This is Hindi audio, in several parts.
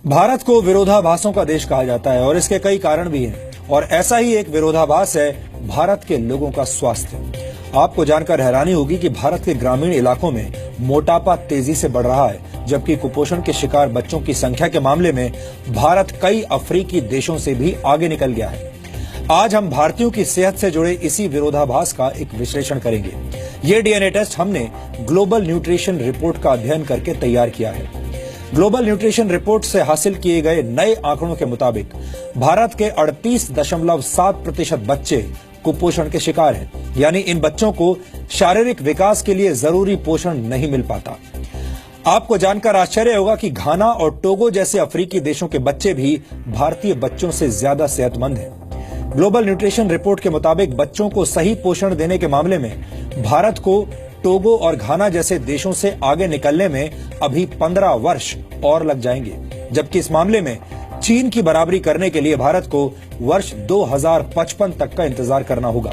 भारत को विरोधाभासों का देश कहा जाता है और इसके कई कारण भी हैं और ऐसा ही एक विरोधाभास है भारत के लोगों का स्वास्थ्य। आपको जानकर हैरानी होगी कि भारत के ग्रामीण इलाकों में मोटापा तेजी से बढ़ रहा है, जबकि कुपोषण के शिकार बच्चों की संख्या के मामले में भारत कई अफ्रीकी देशों से भी आगे निकल गया है। आज हम भारतीयों की सेहत से जुड़े इसी विरोधाभास का एक विश्लेषण करेंगे। ये डीएनए टेस्ट हमने ग्लोबल न्यूट्रिशन रिपोर्ट का अध्ययन करके तैयार किया है। ग्लोबल न्यूट्रिशन रिपोर्ट से हासिल किए गए नए आंकड़ों के मुताबिक भारत के 38.7% बच्चे कुपोषण के शिकार हैं, यानी इन बच्चों को शारीरिक विकास के लिए जरूरी पोषण नहीं मिल पाता। आपको जानकर आश्चर्य होगा कि घाना और टोगो जैसे अफ्रीकी देशों के बच्चे भी भारतीय बच्चों से ज्यादा सेहतमंद हैं। ग्लोबल न्यूट्रिशन रिपोर्ट के मुताबिक बच्चों को सही पोषण देने के मामले में भारत को टोगो और घाना जैसे देशों से आगे निकलने में अभी 15 वर्ष और लग जाएंगे, जबकि इस मामले में चीन की बराबरी करने के लिए भारत को वर्ष 2055 तक का इंतजार करना होगा।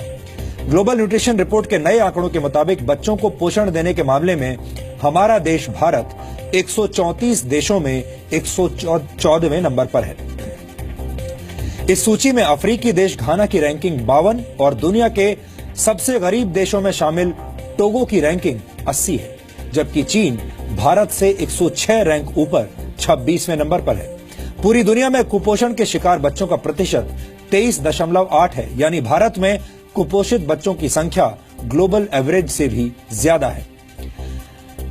ग्लोबल न्यूट्रिशन रिपोर्ट के नए आंकड़ों के मुताबिक बच्चों को पोषण देने के मामले में हमारा देश भारत 134 देशों में 114वें नंबर पर है। इस सूची में अफ्रीकी देश घाना की रैंकिंग 52 और दुनिया के सबसे गरीब देशों में शामिल टोगो की रैंकिंग 80 है, जबकि चीन भारत से 106 रैंक ऊपर 26वें नंबर पर है। पूरी दुनिया में कुपोषण के शिकार बच्चों का प्रतिशत 23.8 है, यानी भारत में कुपोषित बच्चों की संख्या ग्लोबल एवरेज से भी ज्यादा है।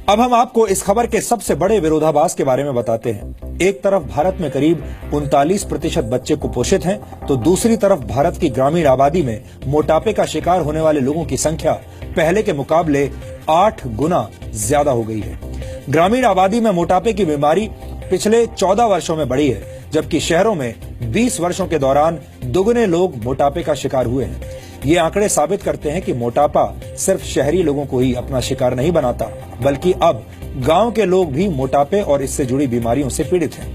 अब हम आपको इस खबर के सबसे बड़े विरोधाभास के बारे में बताते हैं। एक तरफ भारत में करीब 39% बच्चे कुपोषित हैं, तो दूसरी तरफ भारत की ग्रामीण आबादी में मोटापे का शिकार होने वाले लोगों की संख्या पहले के मुकाबले 8 गुना ज्यादा हो गई है। ग्रामीण आबादी में मोटापे की बीमारी पिछले 14 वर्षों में बढ़ी है, जबकि शहरों में 20 वर्षों के दौरान दुगने लोग मोटापे का शिकार हुए हैं। ये आंकड़े साबित करते हैं कि मोटापा सिर्फ शहरी लोगों को ही अपना शिकार नहीं बनाता, बल्कि अब गांव के लोग भी मोटापे और इससे जुड़ी बीमारियों से पीड़ित हैं।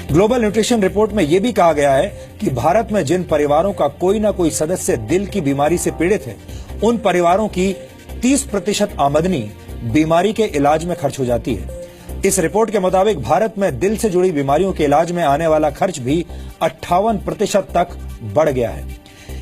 ग्लोबल न्यूट्रिशन रिपोर्ट में यह भी कहा गया है कि भारत में जिन परिवारों का कोई ना कोई सदस्य दिल की बीमारी से पीड़ित है, उन परिवारों की 30% आमदनी बीमारी के इलाज में खर्च हो जाती है। इस रिपोर्ट के मुताबिक भारत में दिल से जुड़ी बीमारियों के इलाज में आने वाला खर्च भी 58% तक बढ़ गया है।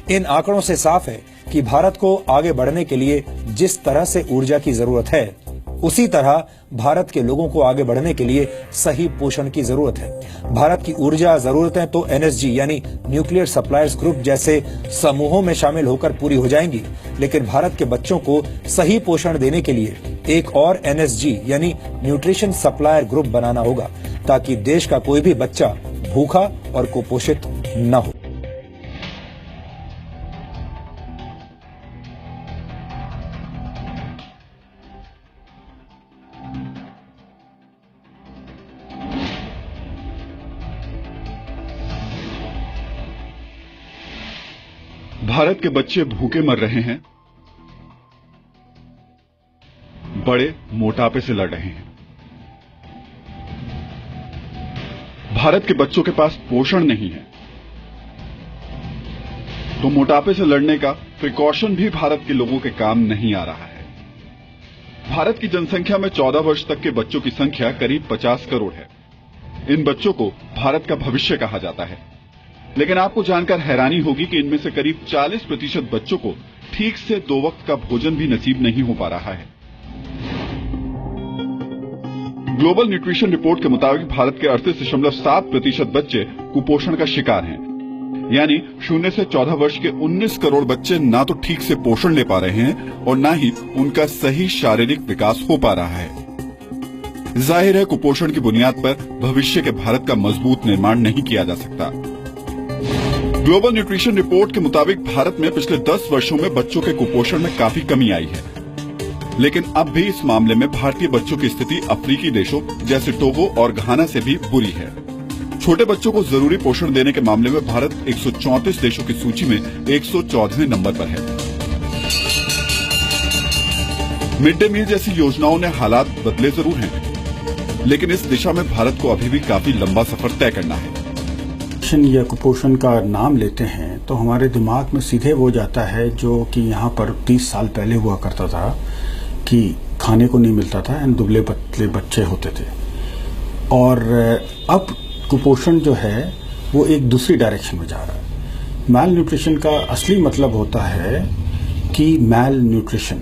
इन आंकड़ों से साफ है कि भारत को आगे बढ़ने के लिए जिस तरह से ऊर्जा की जरूरत है, उसी तरह भारत के लोगों को आगे बढ़ने के लिए सही पोषण की जरूरत है। भारत की ऊर्जा जरूरतें तो एनएसजी यानी न्यूक्लियर सप्लायर्स ग्रुप जैसे समूहों में शामिल होकर पूरी हो जाएंगी, लेकिन भारत के बच्चों को सही पोषण देने के लिए एक और एनएसजी यानी न्यूट्रिशन सप्लायर ग्रुप बनाना होगा, ताकि देश का कोई भी बच्चा भूखा और कुपोषित न हो। भारत के बच्चे भूखे मर रहे हैं, बड़े मोटापे से लड़ रहे हैं। भारत के बच्चों के पास पोषण नहीं है, तो मोटापे से लड़ने का प्रिकॉशन भी भारत के लोगों के काम नहीं आ रहा है। भारत की जनसंख्या में 14 वर्ष तक के बच्चों की संख्या करीब 50 करोड़ है। इन बच्चों को भारत का भविष्य कहा जाता है, लेकिन आपको जानकर हैरानी होगी कि इनमें से करीब 40% बच्चों को ठीक से 2 वक्त का भोजन भी नसीब नहीं हो पा रहा है। ग्लोबल न्यूट्रिशन रिपोर्ट के मुताबिक भारत के 38.7% बच्चे कुपोषण का शिकार हैं, यानी 0 से 14 वर्ष के 19 करोड़ बच्चे ना तो ठीक से पोषण ले पा रहे हैं और ना ही उनका सही शारीरिक विकास हो पा रहा है। जाहिर है, कुपोषण की बुनियाद पर भविष्य के भारत का मजबूत निर्माण नहीं किया जा सकता। ग्लोबल न्यूट्रिशन रिपोर्ट के मुताबिक भारत में पिछले 10 वर्षों में बच्चों के कुपोषण में काफी कमी आई है, लेकिन अब भी इस मामले में भारतीय बच्चों की स्थिति अफ्रीकी देशों जैसे टोगो और घाना से भी बुरी है। छोटे बच्चों को जरूरी पोषण देने के मामले में भारत 134 देशों की सूची में 114वें नंबर पर है। मिड डे मील जैसी योजनाओं ने हालात बदले जरूर हैं, लेकिन इस दिशा में भारत को अभी भी काफी लंबा सफर तय करना है। या कुपोषण का नाम लेते हैं तो हमारे दिमाग में सीधे वो जाता है जो कि यहाँ पर 30 साल पहले हुआ करता था कि खाने को नहीं मिलता था एंड दुबले पतले बच्चे होते थे। और अब कुपोषण जो है वो एक दूसरी डायरेक्शन में जा रहा है। मैल न्यूट्रिशन का असली मतलब होता है कि मैल न्यूट्रिशन,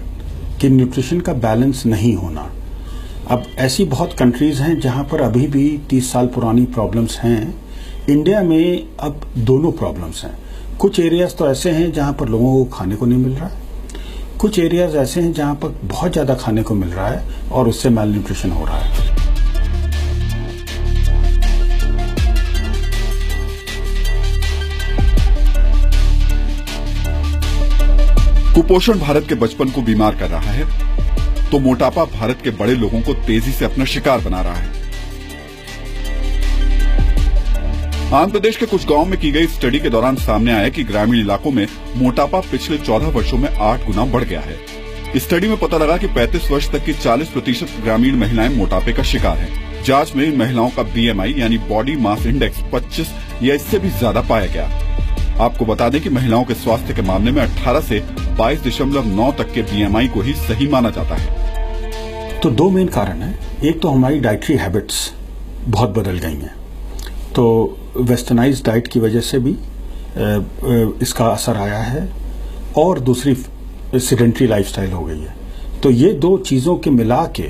कि न्यूट्रिशन का बैलेंस नहीं होना। अब ऐसी बहुत कंट्रीज हैं जहां पर अभी भी 30 साल पुरानी प्रॉब्लम्स हैं। इंडिया में अब दोनों प्रॉब्लम्स हैं। कुछ एरियाज तो ऐसे हैं जहां पर लोगों को खाने को नहीं मिल रहा है, कुछ एरियाज ऐसे हैं जहां पर बहुत ज्यादा खाने को मिल रहा है और उससे मैल न्यूट्रिशन हो रहा है। कुपोषण भारत के बचपन को बीमार कर रहा है, तो मोटापा भारत के बड़े लोगों को तेजी से अपना शिकार बना रहा है। आंध्र प्रदेश के कुछ गांव में की गई स्टडी के दौरान सामने आया कि ग्रामीण इलाकों में मोटापा पिछले 14 वर्षों में 8 गुना बढ़ गया है। इस स्टडी में पता लगा कि 35 वर्ष तक की 40% ग्रामीण महिलाएं मोटापे का शिकार हैं। जांच में इन महिलाओं का BMI यानी बॉडी मास इंडेक्स 25 या इससे भी ज्यादा पाया गया। आपको बता दें कि महिलाओं के स्वास्थ्य के मामले में 18 से 22.9 तक के BMI को ही सही माना जाता है। तो दो मेन कारण है। एक तो हमारी डाइटरी हैबिट्स बहुत बदल गई हैं, तो वेस्टर्नाइज्ड डाइट की वजह से भी इसका असर आया है, और दूसरी सेडेंटरी लाइफस्टाइल हो गई है। तो ये दो चीज़ों के मिला के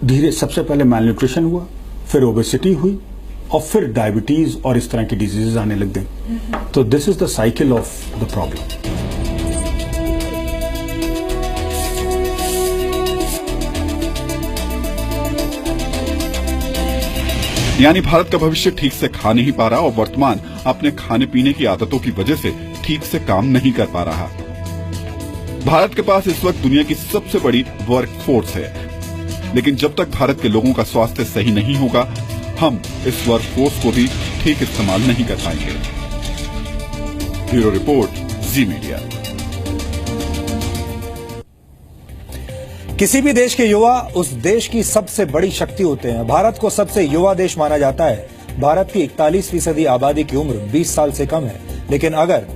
धीरे सबसे पहले मैलन्यूट्रिशन हुआ, फिर ओबेसिटी हुई, और फिर डायबिटीज और इस तरह की डिजीजेज आने लग गई। तो this is the cycle of the problem. यानी भारत का भविष्य ठीक से खा नहीं पा रहा और वर्तमान अपने खाने पीने की आदतों की वजह से ठीक से काम नहीं कर पा रहा। भारत के पास इस वक्त दुनिया की सबसे बड़ी वर्क फोर्स है, लेकिन जब तक भारत के लोगों का स्वास्थ्य सही नहीं होगा, हम इस वर्क फोर्स को भी ठीक इस्तेमाल नहीं कर पाएंगे। ब्यूरो रिपोर्ट, जी मीडिया। किसी भी देश के युवा उस देश की सबसे बड़ी शक्ति होते हैं। भारत को सबसे युवा देश माना जाता है। भारत की 41% आबादी की उम्र 20 साल से कम है, लेकिन अगर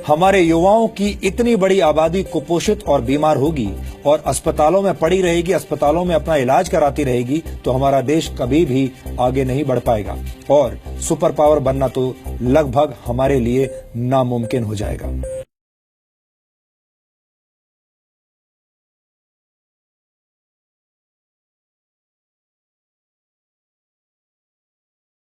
हमारे युवाओं की इतनी बड़ी आबादी कुपोषित और बीमार होगी और अस्पतालों में पड़ी रहेगी, अस्पतालों में अपना इलाज कराती रहेगी, तो हमारा देश कभी भी आगे नहीं बढ़ पाएगा और सुपर पावर बनना तो लगभग हमारे लिए नामुमकिन हो जाएगा।